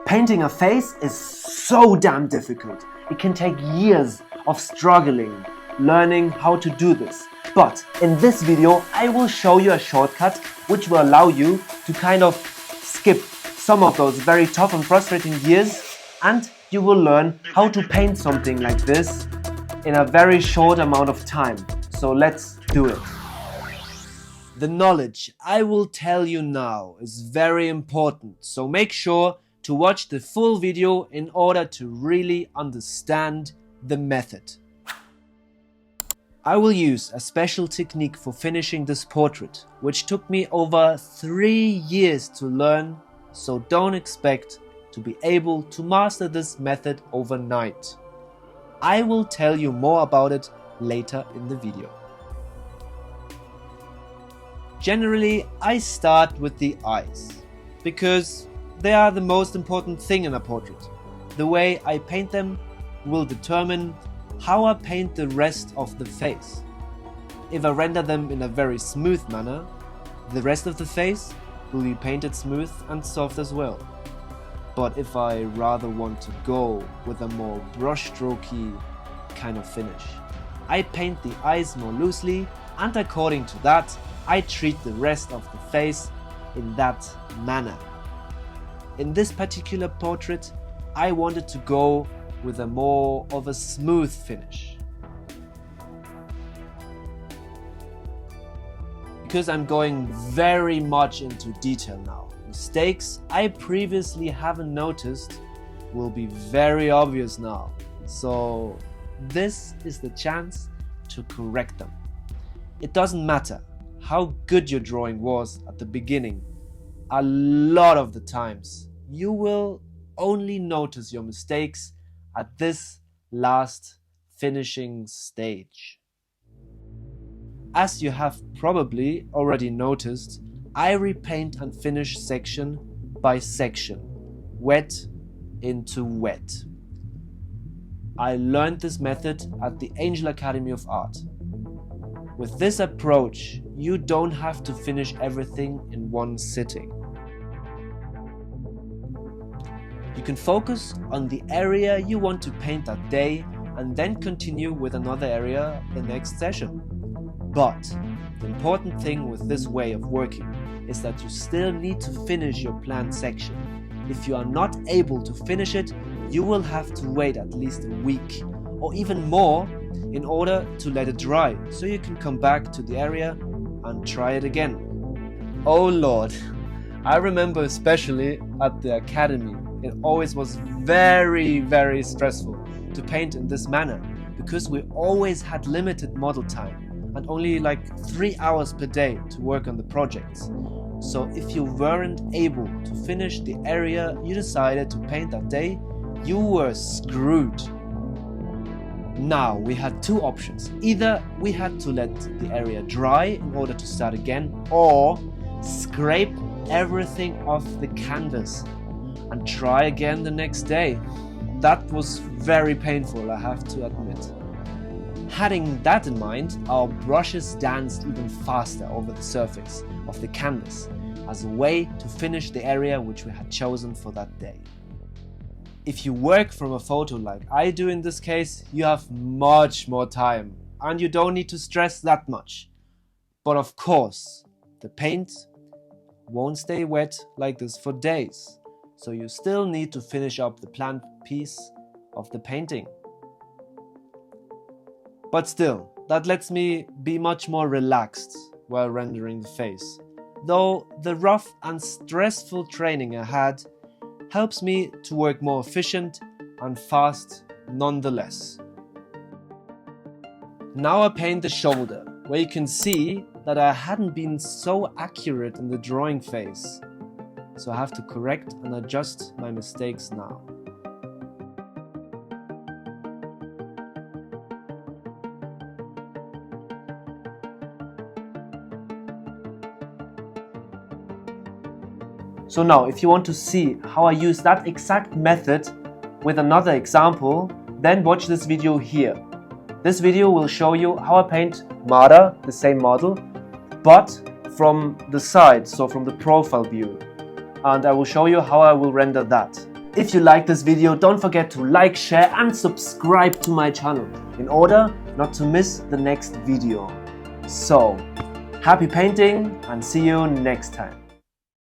Painting a face is so damn difficult. It can take years of struggling, learning how to do this. But in this video, I will show you a shortcut which will allow you to kind of skip some of those very tough and frustrating years, and you will learn how to paint something like this in a very short amount of time. So let's do it. The knowledge I will tell you now is very important, so make sure to watch the full video in order to really understand the method. I will use a special technique for finishing this portrait, which took me over 3 years to learn, so don't expect to be able to master this method overnight. I will tell you more about it later in the video. Generally, I start with the eyes, because they are the most important thing in a portrait. The way I paint them will determine how I paint the rest of the face. If I render them in a very smooth manner, the rest of the face will be painted smooth and soft as well. But if I rather want to go with a more brushstrokey kind of finish, I paint the eyes more loosely, and according to that, I treat the rest of the face in that manner. In this particular portrait, I wanted to go with a more of a smooth finish. Because I'm going very much into detail now, mistakes I previously haven't noticed will be very obvious now. So this is the chance to correct them. It doesn't matter how good your drawing was at the beginning. A lot of the times you will only notice your mistakes at this last finishing stage. As you have probably already noticed, I repaint and finish section by section, wet into wet. I learned this method at the Angel Academy of Art. With this approach, you don't have to finish everything in one sitting. You can focus on the area you want to paint that day and then continue with another area the next session. But the important thing with this way of working is that you still need to finish your planned section. If you are not able to finish it, you will have to wait at least a week or even more in order to let it dry, so you can come back to the area and try it again. Oh Lord, I remember especially at the academy, it always was very stressful to paint in this manner, because we always had limited model time and only like 3 hours per day to work on the projects. So if you weren't able to finish the area you decided to paint that day, you were screwed. Now we had two options. Either we had to let the area dry in order to start again, or scrape everything off the canvas and try again the next day. That was very painful, I have to admit. Having that in mind, our brushes danced even faster over the surface of the canvas as a way to finish the area which we had chosen for that day. If you work from a photo like I do in this case, you have much more time and you don't need to stress that much. But of course, the paint won't stay wet like this for days, so you still need to finish up the planned piece of the painting. But still, that lets me be much more relaxed while rendering the face, though the rough and stressful training I had helps me to work more efficient and fast nonetheless. Now I paint the shoulder, where you can see that I hadn't been so accurate in the drawing phase, so I have to correct and adjust my mistakes now. So now, if you want to see how I use that exact method with another example, then watch this video here. This video will show you how I paint Mara, the same model, but from the side, so from the profile view. And I will show you how I will render that. If you like this video, don't forget to like, share and subscribe to my channel in order not to miss the next video. So, happy painting and see you next time.